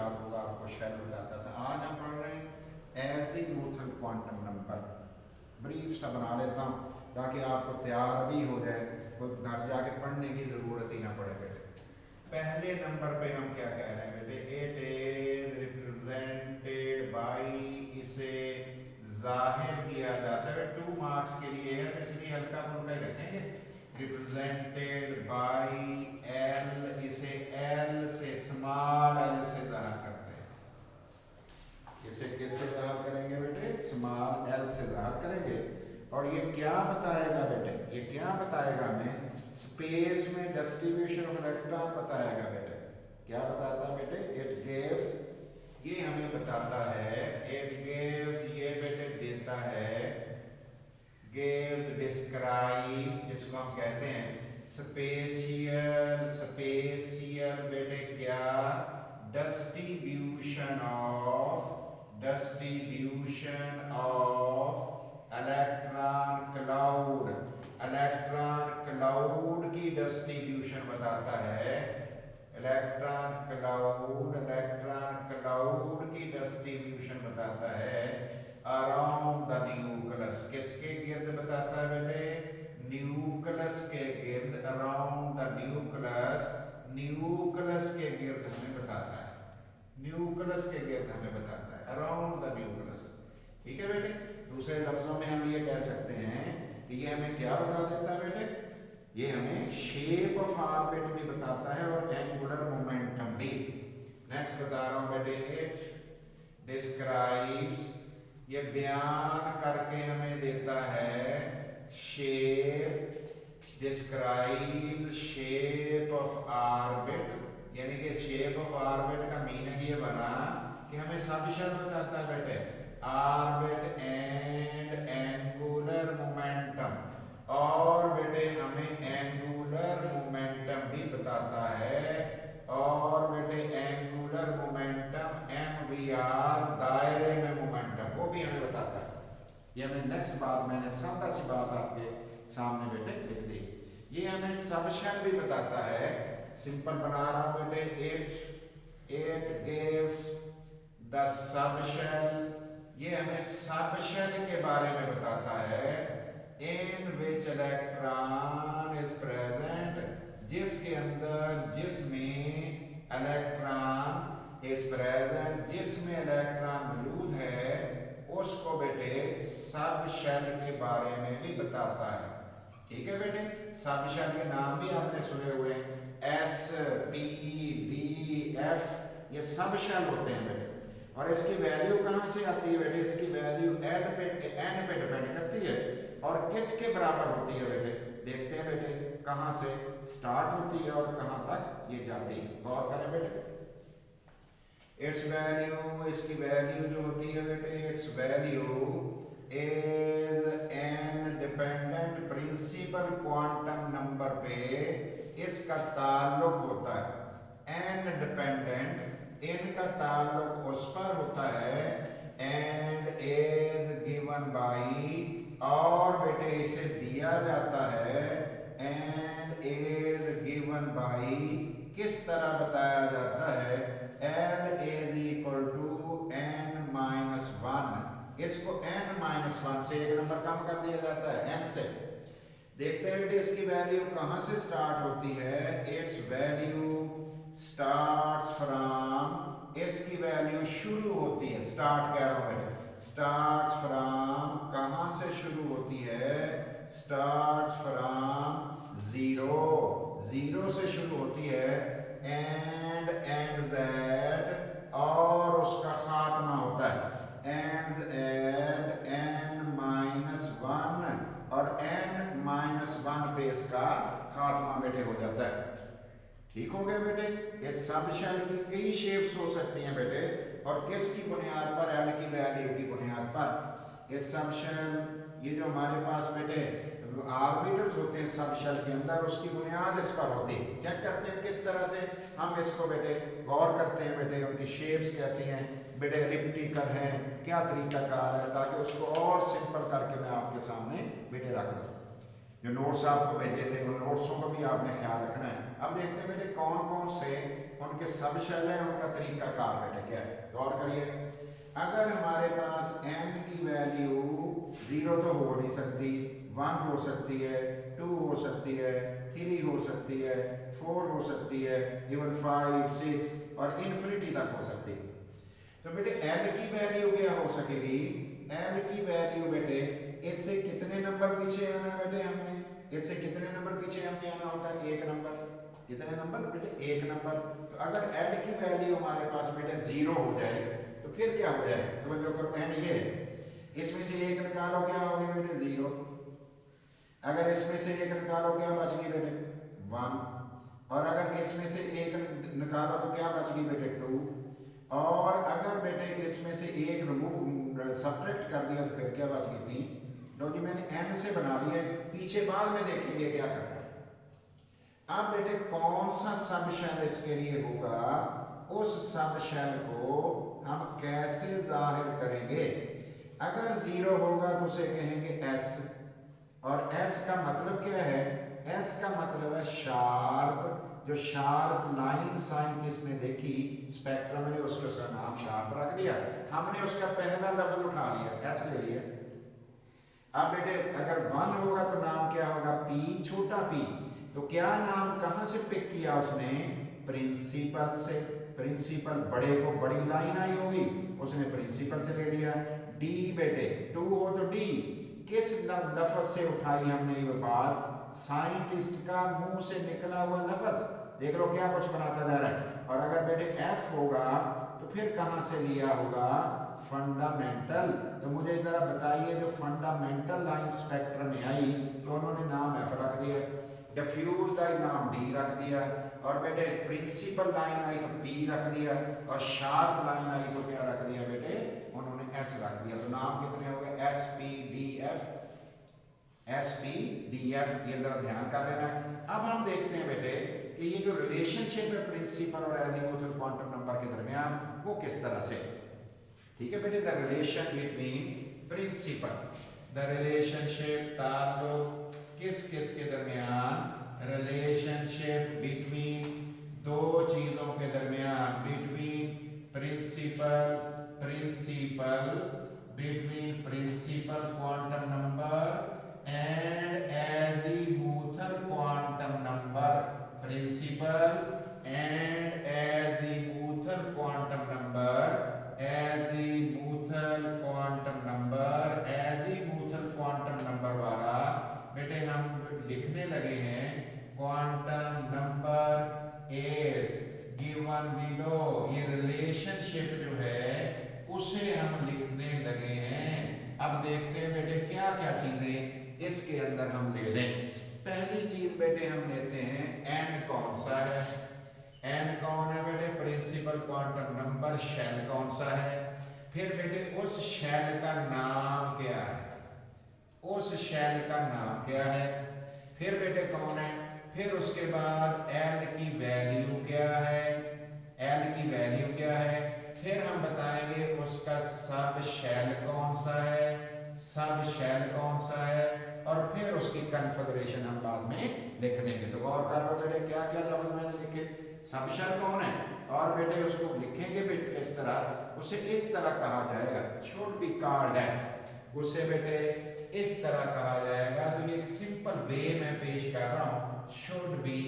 याद होगा आपको शेल बताता था। आज हम पढ़ रहे हैं एजीमुथल क्वांटम नंबर। ब्रीफ सा बना लेता हूँ ताकि आपको तैयार भी हो जाए, कोई घर जाके पढ़ने की ज़रूरत ही ना पड़े बेटे। पहले नंबर पे हम क्या कह रहे हैं बेटे, इट इज रिप्रेजेंटेड बाई, इसे जाहिर किया जाता है। 2 मार्क्स के लिए है तो इसलिए हल्का फुल्का ही रखेंगे। रिप्रेजेंटेड बाई एल, इसे एल से, स्मॉल एल से जाहिर करते हैं। इसे किससे जाहिर करेंगे बेटे? स्मॉल एल से जाहिर करेंगे। और ये क्या बताएगा बेटे? ये क्या बताएगा हमें? स्पेस में डिस्ट्रीब्यूशन ऑफ इलेक्ट्रॉन बताएगा बेटे। क्या बताता है बेटे? इट गिव्स, ये हमें बताता है, इट गिव्स, ये बेटे देता है, गिव्स, डिस्क्राइब, जिसको हम कहते हैं स्पेशियल, स्पेशियल बेटे क्या? Distribution of electron cloud, electron cloud की डिस्ट्रीब्यूशन बताता है। इलेक्ट्रॉन क्लाउड की डिस्ट्रीब्यूशन बताता है अराउंड द न्यूक्लियस। किसके गिर्द बताता है बेटे? न्यूक्लियस के गिर्द, अराउंड द न्यूक्लियस, न्यूक्लियस के गिर्द हमें बताता है, न्यूक्लियस के गिर्द हमें बताता है, अराउंड द न्यूक्लियस। ठीक है बेटे। दूसरे लफ्जों में हम ये कह सकते हैं कि ये हमें क्या बता देता है बेटे? ये हमें शेप ऑफ ऑर्बिट भी बताता है और एंगुलर मोमेंटम भी। नेक्स्ट बता रहा हूं बेटे, इट डिस्क्राइब्स, ये बयान करके हमें देता है shape, describes shape of orbit, यानी कि शेप ऑफ ऑर्बिट का मीनिंग ये बना कि हमें सबशेल बताता है बेटे, ऑर्बिट एंड एंगुलर मोमेंटम, और बेटे हमें एंगुलर मोमेंटम भी बताता है, और बेटे एंगुलर मोमेंटम MVR, दायरे में मोमेंटम, वो भी हमें बताता है। ये हमें नेक्स्ट बात, मैंने सादा सी बात आपके सामने बेटे लिख दी। ये हमें सबशेल भी बताता है। सिंपल बना रहा हूं बेटे, इट गिव्स द सबशेल, ये हमें सबशेल के बारे में बताता है। इन विच इलेक्ट्रॉन इज प्रेजेंट, जिसके अंदर, जिसमें इलेक्ट्रॉन इज प्रेजेंट, जिसमें इलेक्ट्रॉन मौजूद है, उसको बेटे सबशेल के बारे में भी बताता है। ठीक है बेटे। सबशेल के नाम भी आपने सुने हुए हैं, S, P, D, F, ये सबशेल होते हैं बेटे। और इसकी वैल्यू कहाँ से आती है बेटे? इसकी वैल्यू N पे डिपेंड करती है और किसके बराबर होती है बेटे? देखते हैं बेटे कहाँ से स्टार्ट होती है और कहाँ तक ये जाती है। गौर करें बेटे। इट्स वैल्यू, इसकी वैल्यू जो होती है बेटे, it's value is an dependent principal quantum number पे इसका ताल्लुक होता है। एन डिपेंडेंट, इनका ताल्लुक उस पर होता है, एंड इज गिवन बाई, और बेटे इसे दिया जाता है, एंड इज गिवन बाई, किस तरह बताया जाता है? L is equal to n-1, इसको n-1 से एक नंबर कम कर दिया जाता है, n से। देखते हैं बेटे इसकी वैल्यू कहाँ से स्टार्ट होती है। इट्स वैल्यू स्टार्ट्स फ्रॉम, इसकी वैल्यू शुरू होती है, स्टार्ट कह रहा हूं बेटे, स्टार्ट्स फ्रॉम, कहाँ से शुरू होती है? स्टार्ट्स फ्रॉम 0, 0 से शुरू होती है, एंड एंड्स एट, और उसका खात्मा होता है एंड्स एट n-1, और n-1 पे इसका खात्मा बेटे हो जाता है। ठीक हो गया बेटे। इस सबशेल की कई शेप्स हो सकती हैं बेटे, और किसकी बुनियाद पर? एल की वैल्यू की बुनियाद पर। इस सबशेल, ये जो हमारे पास बेटे ऑर्बिटल्स होते हैं सबशेल के अंदर, उसकी बुनियाद इस पर होती है। चेक करते हैं किस तरह से हम इसको बेटे गौर करते हैं बेटे, उनकी शेप्स कैसी हैं बेटे, एलिप्टिकल हैं, क्या तरीकाकार है, ताकि उसको और सिंपल करके मैं आपके सामने बेटे रख दूँ। जो नोट्स आपको भेजे थे उन नोट्सों को भी आपने ख्याल रखना है। अब देखते हैं बेटे कौन कौन से उनके सब शेल हैं, उनका तरीका कार बेटे क्या है, गौर करिए। अगर हमारे पास n की वैल्यू 0 तो हो नहीं सकती, 1 हो सकती है, 2 हो सकती है, 3 हो सकती है, 4 हो सकती है, इवन 5, 6 और इन्फिनिटी तक हो सकती है। तो बेटे n की वैल्यू क्या हो सकेगी, n की वैल्यू बेटे इससे कितने नंबर पीछे आना है बेटे हमने, इससे कितने नंबर पीछे हमने आना होता है, 1 नंबर। कितने नंबर बेटे, 1 नंबर। तो अगर n की वैल्यू हमारे पास बेटे 0 हो जाए तो फिर क्या हो जाए, तो जो करो n ये इसमें से 1 निकालो, क्या हो गया बेटे 0। अगर इसमें से 1 निकालो क्या बच गई बेटे 1, और अगर इसमें से 1 निकालो तो क्या बच गई बेटे 2, और अगर बेटे इसमें से 1 रिमूव सब्ट्रैक्ट कर दिया तो फिर क्या बच गई 3। लो जी मैंने n से बना लिया, पीछे बाद में देखेंगे क्या करना है। अब बेटे कौन सा सब शेल इसके लिए होगा, उस सब शेल को हम कैसे जाहिर करेंगे। अगर 0 होगा तो उसे कहेंगे s, और s का मतलब क्या है, s का मतलब है शार्प। जो शार्प लाइन साइंटिस्ट ने देखी स्पेक्ट्रम ने, उसका नाम शार्प रख दिया, हमने उसका पहला लफ्ज उठा लिया, s ले लिया। अब बेटे अगर 1 होगा तो नाम क्या होगा, p, छोटा p। तो क्या नाम कहां से पिक किया उसने, प्रिंसिपल से। प्रिंसिपल बड़े को बड़ी लाइन आई होगी, उसने प्रिंसिपल से ले लिया। d बेटे 2 हो तो d किस लफ्ज से उठाई हमने ये बात, साइंटिस्ट का मुंह से निकला हुआ लफ्ज। देख लो क्या कुछ बनाता जा रहा है। और अगर बेटे f होगा तो फिर कहां से लिया होगा, फंडामेंटल। तो मुझे जरा बताइए, जो फंडामेंटल लाइन स्पेक्ट्रम में आई तो उन्होंने नाम f रख दिया, डिफ्यूज्ड आई नाम d रख दिया, और बेटे प्रिंसिपल लाइन आई तो p रख दिया, और शार्प लाइन आई तो क्या रख दिया बेटे, उन्होंने s रख दिया। तो नाम कितने हो गए, SPDF, SPDF, ये जरा ध्यान कर लेना है। अब हम देखते हैं बेटे कि ये जो रिलेशनशिप है प्रिंसिपल और एजीमुथल क्वांटम नंबर के दरमियान वो किस तरह से, ठीक है बेटे। The relation between principal, the relationship ताल्लुक किस किस के दरमियान, रिलेशनशिप बिटवीन दो चीजों के दरमियान, between principal, between principal quantum number and azimuthal quantum number, principal and azimuthal quantum number, azimuthal quantum number, azimuthal quantum number वाला बेटे हम लिखने लगे हैं quantum number as given below. ये रिलेशनशिप जो है उसे हम लिखने लगे हैं। अब देखते हैं बेटे क्या क्या चीजें इसके अंदर हम ले लें। पहली चीज बेटे हम लेते हैं n कौन सा है, n कौन है बेटे, प्रिंसिपल क्वांटम नंबर। शेल कौन सा है, फिर बेटे उस शेल का नाम क्या है, उस शेल का नाम क्या है, फिर बेटे कौन है, फिर उसके बाद l की वैल्यू क्या है, l की वैल्यू क्या है, फिर हम बताएंगे उसका सब शेल कौन सा है, सब शेल कौन सा है, और फिर उसकी कन्फिगरेशन हम बाद में लिख देंगे। तो गौर कर लो बेटे क्या क्या लफ्ज मैंने लिखे, सब शेल कौन है, और बेटे उसको लिखेंगे बेटे किस तरह, उसे इस तरह कहा जाएगा, शुड बी कॉल्ड एज, उसे बेटे इस तरह कहा जाएगा। तो ये एक सिंपल वे में पेश कर रहा हूं, शुड बी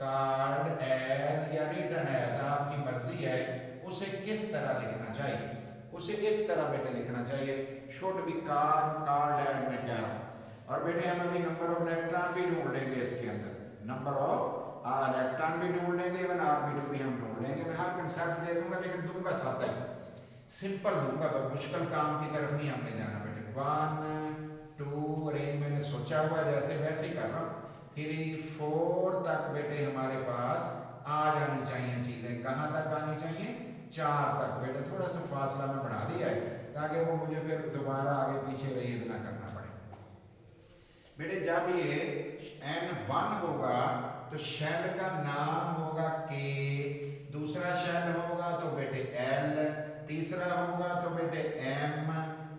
कॉल्ड एज या रिटन एज, आपकी मर्जी है उसे किस तरह लिखना चाहिए, उसे इस तरह बेटे लिखना चाहिए, शुड बी कॉल्ड एज मैं कह रहा हूं। और बेटे हम अभी नंबर ऑफ इलेक्ट्रॉन भी ढूंढ लेंगे इसके अंदर, नंबर ऑफ इलेक्ट्रॉन भी ढूंढ लेंगे, इवन ऑर्बिटल भी हम ढूंढ लेंगे। मैं हर कंसेप्ट दे दूंगा लेकिन दूंगा सादा ही, सिंपल दूंगा, मुश्किल काम की तरफ नहीं हमने जाना बेटे। 1 2 अरेंज मैंने सोचा हुआ जैसे वैसे ही कर रहा हूँ, 3 4 तक बेटे हमारे पास आ जानी चाहिए चीजें। कहाँ तक आनी चाहिए, 4 तक बेटे। थोड़ा सा फासला में बढ़ा दिया है ताकि वो मुझे फिर दोबारा आगे पीछे रेज ना करना पड़े बेटे। जब ये n1 होगा तो शेल का नाम होगा k, दूसरा शेल होगा तो बेटे l, तीसरा होगा तो बेटे m,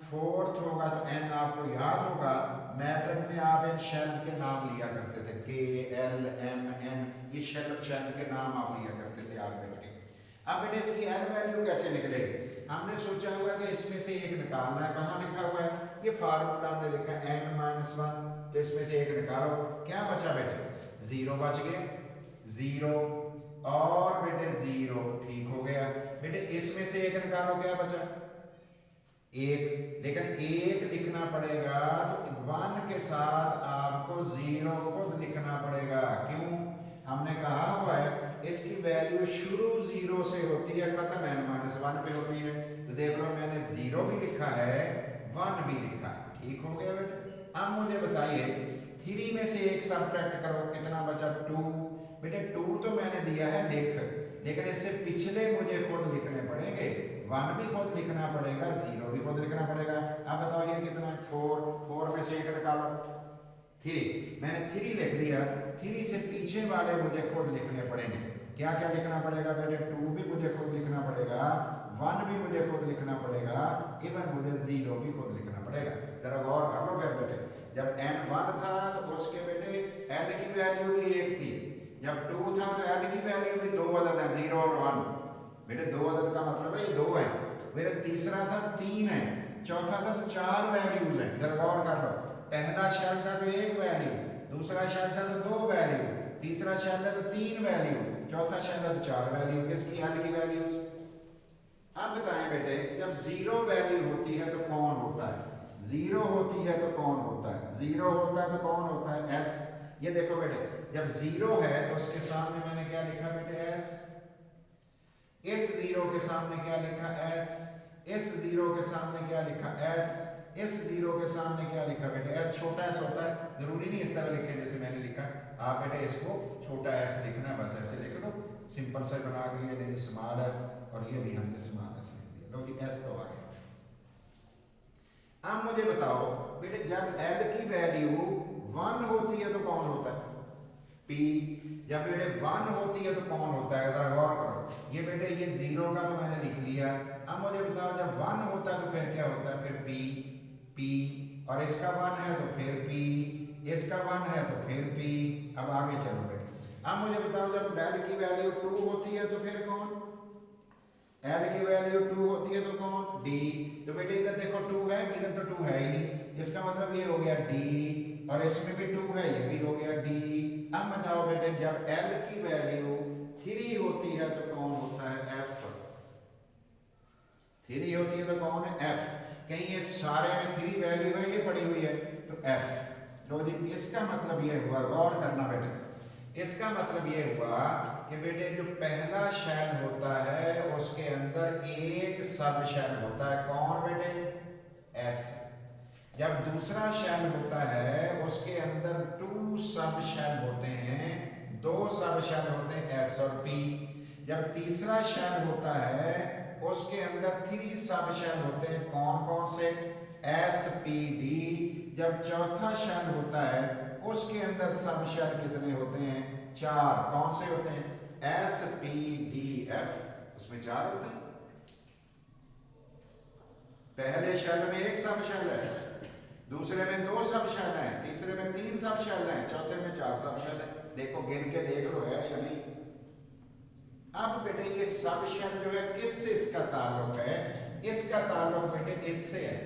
फोर्थ होगा तो n आपको याद होगा मैट्रिक में आप इन शेल्स के नाम लिया करते थे, KLMN, ये शेल्स के नाम आप लिया करते थे आर्बिट के। अब बेटे इसकी n वैल्यू कैसे निकलेगी? हमने सोचा हुआ है कि इसमें से एक निकालना है। कहाँ लिखा हुआ है? ये फार्मूला हमने लिखा है n-1, तो इसमें से एक निकालो। क्या बचा बेटे? 0 बच गया, 0 और बेटे 0, ठीक हो गया। बेटे इसमें से एक निकालो, क्या बचा? 1, लेकिन 1 लिखना पड़ेगा तो 1 के साथ आपको 0 खुद लिखना पड़ेगा। क्यों? हमने कहा हुआ है इसकी वैल्यू शुरू 0 से होती है, खत्म n-1 पे होती है। तो देख लो मैंने 0 भी लिखा है, 1 भी लिखा है, ठीक हो गया बेटे। अब मुझे बताइए 3 में से 1 सबट्रैक्ट करो, कितना बचा? 2। बेटे 2 तो मैंने दिया है लिख, लेकिन इससे पिछले मुझे खुद लिखने पड़ेंगे। 1 भी खुद लिखना पड़ेगा, 0 भी खुद लिखना पड़ेगा। अब बताओ ये कितना? 4 में से 1 निकालो, 3। मैंने 3 लिख दिया, 3 से पीछे वाले मुझे खुद लिखने पड़ेंगे। क्या क्या लिखना पड़ेगा बेटे? 2 भी मुझे खुद लिखना पड़ेगा, 1 भी मुझे खुद लिखना पड़ेगा, इवन मुझे 0 भी खुद लिखना पड़ेगा। जरा गौर कर लो फिर बेटे, जब n1 था तो उसके बेटे l की वैल्यू भी 1 थी, जब 2 था तो l की वैल्यू भी 2 अदद है, 0 और 1। बेटे 2 अदद का मतलब है ये 2 है। मेरे तीसरा था तो 3 है, चौथा था तो 4 वैल्यूज हैं। जरा गौर कर लो, पहला शेल था तो 1 वैल्यू, दूसरा शेल था तो 2 वैल्यू, तीसरा शेल था तो 3 वैल्यू, चौथा शेल था तो 4 वैल्यू। किसकी? l की वैल्यूज। अब बताएं बेटे जब 0 वैल्यू होती है तो कौन होता है? 0 होती है तो कौन होता है? 0 होता है तो कौन होता है? s। ये देखो बेटे जब 0 है तो उसके सामने मैंने क्या लिखा बेटे? s। इस 0 के सामने क्या लिखा? s। इस 0 के सामने क्या लिखा? s। इस 0 के सामने क्या लिखा बेटे? s। छोटा s होता है, जरूरी नहीं इस तरह लिखे जैसे मैंने लिखा। आप बेटे इसको छोटा s लिखना है, बस ऐसे लिख दो, सिंपल सा बना के। ये स्मॉल s और ये भी हमने स्मॉल s लिख दिया। लो जी s तो आ गया। अब मुझे बताओ बेटे जब l की वैल्यू 1 होती है तो कौन होता है? p। जब बेटे 1 होती है तो कौन होता है? जरा गौर करो। ये बेटे ये 0 का तो मैंने लिख लिया। अब मुझे बताओ जब 1 होता है तो फिर क्या होता है? फिर p, और इसका 1 है तो फिर p, इसका 1 है तो फिर p। अब आगे चलो बेटे। अब मुझे बताओ जब l की वैल्यू 2 होती है तो फिर कौन? l की वैल्यू 2 होती है तो कौन? d। तो बेटे इधर देखो 2 है, इधर तो 2 है ही नहीं, इसका मतलब ये हो गया d, और इसमें भी 2 है, ये भी हो गया d। अब बताओ बेटे जब l की वैल्यू 3 होती है तो कौन होता है? f। 3 होती है तो कौन है? f। कहीं ये सारे में 3 वैल्यू है, ये पड़ी हुई है तो f। लो जी इसका मतलब ये हुआ, गौर करना बेटे, इसका मतलब ये हुआ कि बेटे जो पहला शेल होता है उसके अंदर एक सब शेल होता है। कौन बेटे? s। जब दूसरा शेल होता है उसके अंदर 2 सब शेल होते हैं, 2 सब शेल होते हैं s और p। जब तीसरा शेल होता है उसके अंदर 3 सब शेल होते हैं। कौन कौन से? s p d। जब चौथा शेल होता है उसके अंदर सब शेल कितने होते हैं? 4। कौन से होते हैं? s p d f, उसमें 4 होते हैं। पहले शेल में एक सब शेल है, दूसरे में 2 सब शेल हैं, तीसरे में 3 सब शेल हैं, चौथे में 4 सब शेल हैं। देखो गिन के देख लो है या नहीं। अब बेटे ये सब शेल जो है किससे इसका ताल्लुक है? इसका ताल्लुक बेटे इससे है,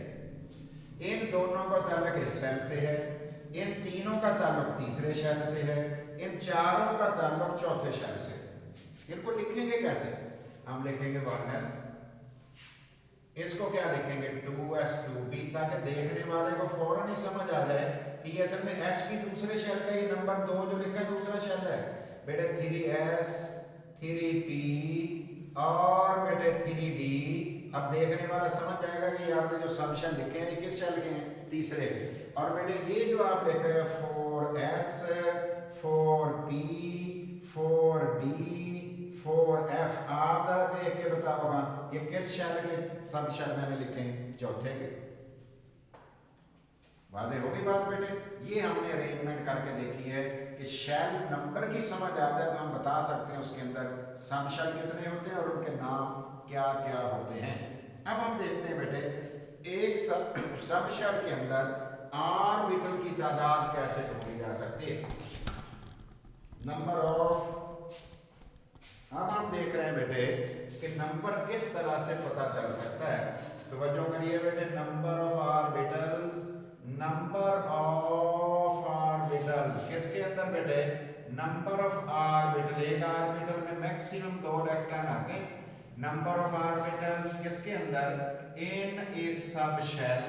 इन दोनों का ताल्लुक इस शेल से है, इन तीनों का ताल्लुक तीसरे शेल से है, इन चारों का ताल्लुक चौथे शेल से। इनको लिखेंगे कैसे? हम लिखेंगे 1s, इसको क्या लिखेंगे? 2s 2p, ताकि देखने वाले को फौरन ही समझ आ जाए कि ये असल में sp दूसरे शेल का ही नंबर 2 जो लिखा है दूसरा शेल है। बेटे 3s 3p और बेटे 3d। अब देखने वाला समझ जाएगा कि आपने जो सब शेल लिखे हैं ये किस शेल के हैं? तीसरे के। और बेटे ये जो आप लिख रहे हैं 4s 4p 4d 4f, आप जरा देख के बताओगा ये किस शेल के सब शेल मैंने लिखे हैं? चौथे के। वाज़ेह होगी बात बेटे। ये हमने अरेंजमेंट करके देखी है कि शेल नंबर की समझ आ जाए तो हम बता सकते हैं उसके अंदर सब शेल कितने होते हैं और उनके नाम क्या क्या होते हैं। अब हम देखते हैं बेटे एक सब शेल के अंदर ऑर्बिटल की तादाद कैसे ढूंढी जा सकती है। नंबर ऑफ, अब हम देख रहे हैं बेटे कि नंबर किस तरह से पता चल सकता है। तवज्जो करिए बेटे, number of orbitals, number of orbitals किसके अंदर बेटे, नंबर ऑफ ऑर्बिटल, एक ऑर्बिटल में मैक्सिमम 2 इलेक्ट्रॉन आते हैं। नंबर ऑफ ऑर्बिटल्स किसके अंदर, इन ए सब शेल,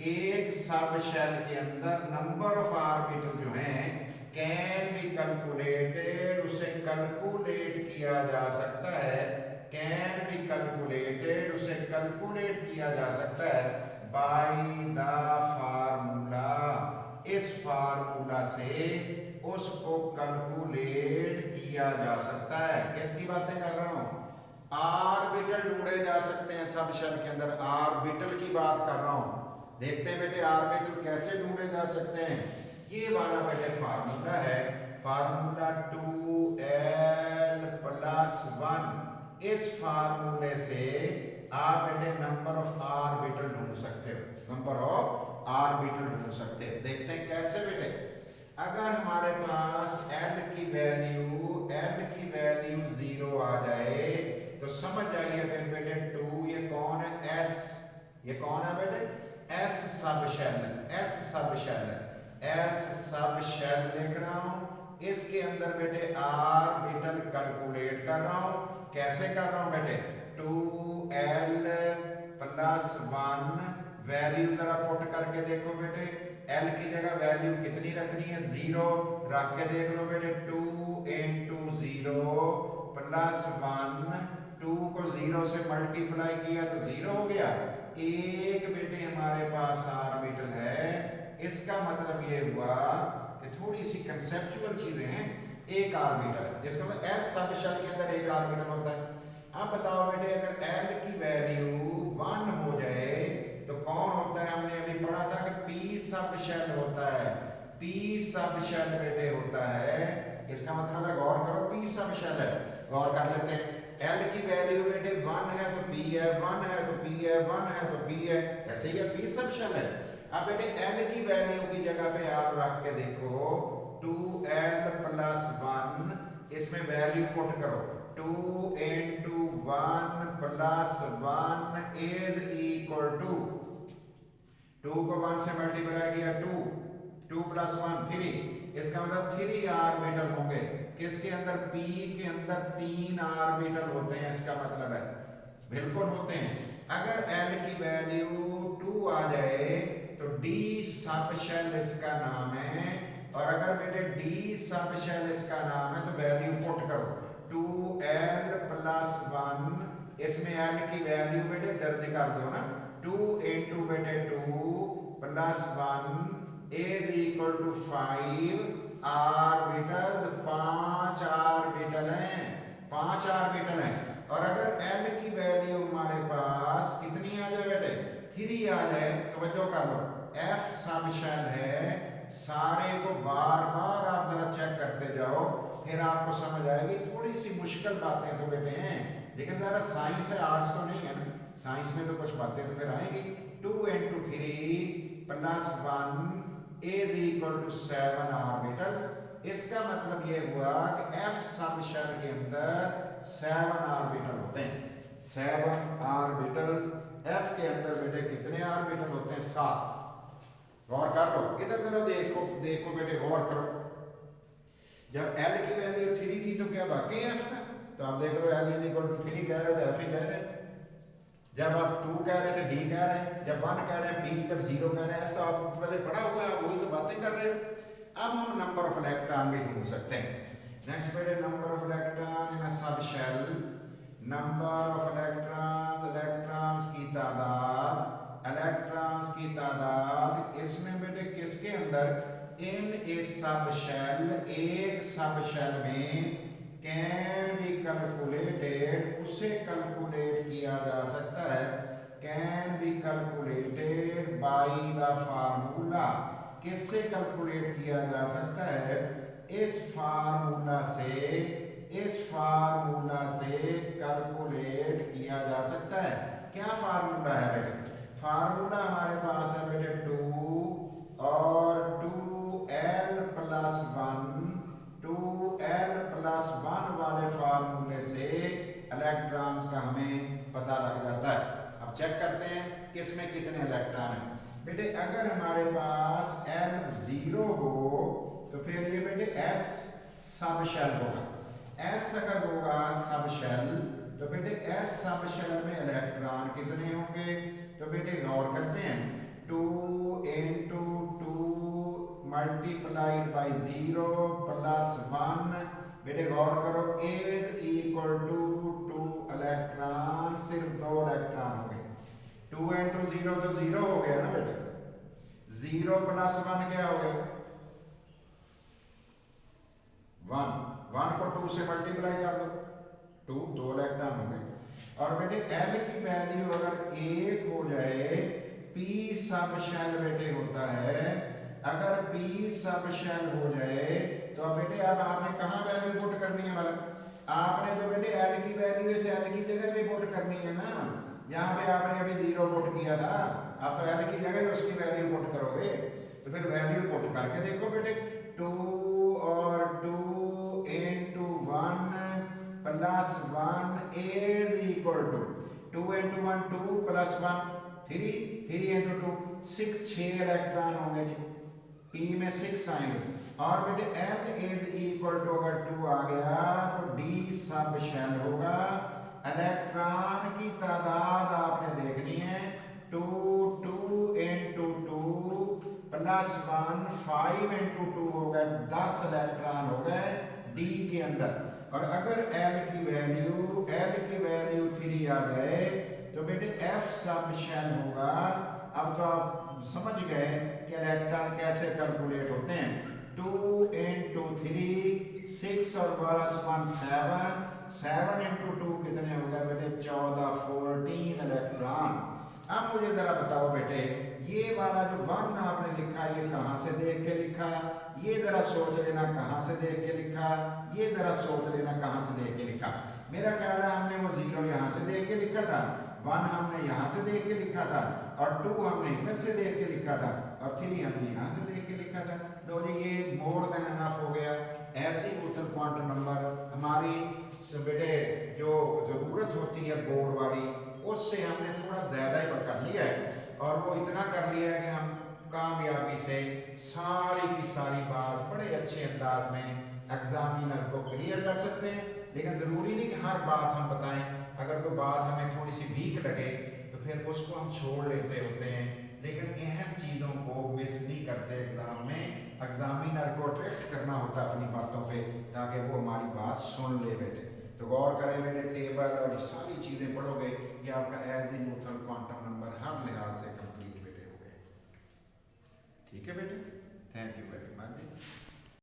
एक सब शेल के अंदर नंबर ऑफ ऑर्बिटल जो हैं कैन बी कैलकुलेटेड, उसे कैलकुलेट किया जा सकता है, कैन बी कैलकुलेटेड, उसे कैलकुलेट किया जा सकता है बाय द फार्मूला, इस फार्मूला से उसको कैलकुलेट किया जा सकता है। किसकी बातें कर रहा हूं, ऑर्बिटल ढूंढे जा सकते हैं सब शेल के अंदर, ऑर्बिटल की बात कर रहा हूं। देखते हैं बेटे ऑर्बिटल कैसे ढूंढे जा सकते हैं। ये वाला बेटे फार्मूला है, फार्मूला 2l + 1। इस फार्मूले से आप बेटे नंबर ऑफ ऑर्बिटल ढूंढ सकते हो, नंबर ऑफ ऑर्बिटल ढूंढ सकते हैं। देखते हैं कैसे बेटे। अगर हमारे पास l की वैल्यू 0 आ जाए तो समझ जाइए फिर बेटे 2, ये कौन है, s, ये कौन है बेटे, s sub shell, s sub shell, s sub shell लिख रहा हूं। इसके अंदर बेटे ऑर्बिटल कैलकुलेट कर रहा हूं। कैसे कर रहा हूं बेटे, 2l + 1, वैल्यू जरा पुट करके देखो बेटे, l की जगह वैल्यू कितनी रखनी है, 0 रख के देख लो बेटे, 2 × 0 + 1, 2 को 0 से मल्टीप्लाई किया तो 0 हो गया। एक बेटे हमारे पास ऑर्बिटल है, इसका मतलब ये हुआ कि थोड़ी सी कंसेप्चुअल चीजें हैं। एक ऑर्बिटल जिसका मतलब s सब शेल के अंदर एक ऑर्बिटल होता है। अब बताओ बेटे अगर l की वैल्यू 1 हो जाए तो कौन होता है, हमने अभी पढ़ा था कि p सब शेल होता है, p सब शेल बेटे होता है। इसका मतलब है, गौर करो, p सब शेल है, गौर कर लेते हैं। l की वैल्यू बेटे 1 है तो p है, 1 है तो p है, 1 है तो p है, ऐसे ही p सब शेल है। अब बेटे l की वैल्यू की जगह पे आप रख के देखो 2l + 1, इसमें वैल्यू पुट करो, 2 × 1 + 1 = 2, 2 को 1 से मल्टीप्लाई किया 2, 2 + 1 3, इसका मतलब 3 ऑर्बिटल होंगे। किसके अंदर, p के अंदर 3 ऑर्बिटल होते हैं, इसका मतलब है बिल्कुल होते हैं। अगर l की वैल्यू 2 आ जाए तो d सब शेल इसका नाम है, और अगर बेटे d सब शेल इसका नाम है तो वैल्यू पुट करो, 2l + 1, इसमें l की वैल्यू बेटे दर्ज कर दो ना, 2 × बेटे 2 + 1 = 5 ऑर्बिटल, 5 ऑर्बिटल हैं, 5 ऑर्बिटल हैं। और अगर l की वैल्यू हमारे पास कितनी आ जाए बेटे, 3 आ जाए, तवज्जो कर लो, f सब शेल है, सारे को बार बार आप जरा चेक करते जाओ, फिर आपको समझ आएगी। थोड़ी सी मुश्किल बातें तो बेटे हैं, लेकिन ज़रा साइंस है, आर्ट्स तो नहीं है ना, साइंस में तो कुछ बातें तो फिर आएंगी। 2 × 3 + 1 = 7 ऑर्बिटल्स। इसका मतलब ये हुआ कि f सब शेल के अंदर 7 ऑर्बिटल होते हैं, 7 ऑर्बिटल्स। f के अंदर बेटे कितने ऑर्बिटल होते हैं, 7। गौर कर लो, इधर जरा देखो बेटे, गौर करो। जब l की वैल्यू 3 थी तो क्या बाकी f था, तो आप देख लो l = 3 कह रहे थे, f ही कह रहे हैं। जब आप 2 कह रहे थे d कह रहे हैं, जब 1 कह रहे हैं p, जब 0 कह रहे हैं, ऐसा आप पहले पढ़ा हुआ है, आप वही तो बातें कर रहे हो। अब हम नंबर ऑफ इलेक्ट्रॉन भी ढूंढ सकते हैं। नेक्स्ट बेटे, number of electron in a sub shell, number of electrons, electrons की तादाद, इलेक्ट्रॉन्स की तादाद, इसमें बेटे किसके अंदर, इन ए सब शेल, एक सब शेल में कैन बी कैलकुलेटेड, उसे कैलकुलेट किया जा सकता है, can be calculated by the formula, किससे कैलकुलेट किया जा सकता है, इस फार्मूला से, इस फार्मूला से कैलकुलेट किया जा सकता है। क्या फार्मूला है बेटे, फार्मूला हमारे पास है बेटे 2 पता लग जाता है। अब चेक करते हैं किस में कितने इलेक्ट्रॉन हैं। बेटे अगर हमारे पास L 0 हो तो फिर ये बेटे S सब शेल होगा। S अगर होगा सब शेल तो बेटे S सब शेल में इलेक्ट्रॉन कितने होंगे? तो बेटे गौर करते हैं 2 into 2 multiplied by 0 plus 1। बेटे गौर करो इज इक्वल टू 2 इलेक्ट्रॉन, सिर्फ 2 इलेक्ट्रॉन हो गए। 2 into 0 तो 0 हो गया ना बेटे, 0 plus 1 क्या हो गया? 1। 1 को 2 से मल्टीप्लाई कर दो, 2 इलेक्ट्रॉन हो गए। और बेटे L की वैल्यू अगर 1 हो जाए, P सब शेल बेटे होता है, अगर P सब शेल हो जाए तो अब बेटे अब आपने कहाँ वैल्यू पुट करनी है? मतलब आपने तो बेटे L की वैल्यू इस L की जगह पे पुट करनी है ना। यहाँ पे आपने अभी 0 पुट किया था, आप तो L की जगह उसकी वैल्यू पुट करोगे। तो फिर वैल्यू पुट करके देखो बेटे 2 और 2 into 1 plus 1 is equal to 2 into 1 2 plus 1 3 3 into 2 6 6 electron होंगे जी, P में 6 आएंगे। और बेटे N इज इक्वल टू अगर 2 आ गया तो D सब शेल होगा। इलेक्ट्रॉन की तादाद आपने देखनी है 2 2 into 2 plus 1 5 into 2 हो गए, 10 इलेक्ट्रॉन हो गए D के अंदर। और अगर L की वैल्यू 3 आ जाए तो बेटे F सब शेल होगा। अब तो आप समझ गए कि इलेक्ट्रॉन कैसे कैलकुलेट होते हैं। 2 into 3 6 और प्लस 1 7 7 into 2 कितने हो गए बेटे? 14 14 इलेक्ट्रॉन। अब मुझे जरा बताओ बेटे ये वाला जो 1 आपने लिखा ये कहाँ से देख के लिखा? ये जरा सोच लेना कहाँ से देख के लिखा, ये जरा सोच लेना कहाँ से देख के लिखा। मेरा ख्याल है हमने वो 0 यहाँ से देख के लिखा था, 1 हमने यहाँ से देख के लिखा था, और 2 हमने इधर से देख के लिखा था, और 3 हमने यहाँ से देख के लिखा था। तो ये मोर देन इनफ हो गया। ऐसी उथल क्वांटम नंबर हमारी बेटे जो ज़रूरत होती है बोर्ड वाली, उससे हमने थोड़ा ज़्यादा ही कर लिया है। और वो इतना कर लिया है कि हम कामयाबी से सारी की सारी बात बड़े अच्छे अंदाज में एग्जामिनर को क्लियर कर सकते हैं। लेकिन ज़रूरी नहीं कि हर बात हम बताएं। अगर कोई बात हमें थोड़ी सी वीक लगे तो फिर उसको हम छोड़ लेते होते हैं, लेकिन अहम चीज़ों को मिस नहीं करते। एग्ज़ाम में एग्जामिनर को अट्रैक्ट करना होता है अपनी बातों पे, ताकि वो हमारी बात सुन ले बेटे। तो गौर करें बेटे, टेबल और ये सारी चीज़ें पढ़ोगे, ये आपका एज़ीमुथल क्वांटम नंबर हर लिहाज से कंप्लीट बेटे हो गए। ठीक है बेटे, थैंक यू वेरी मच।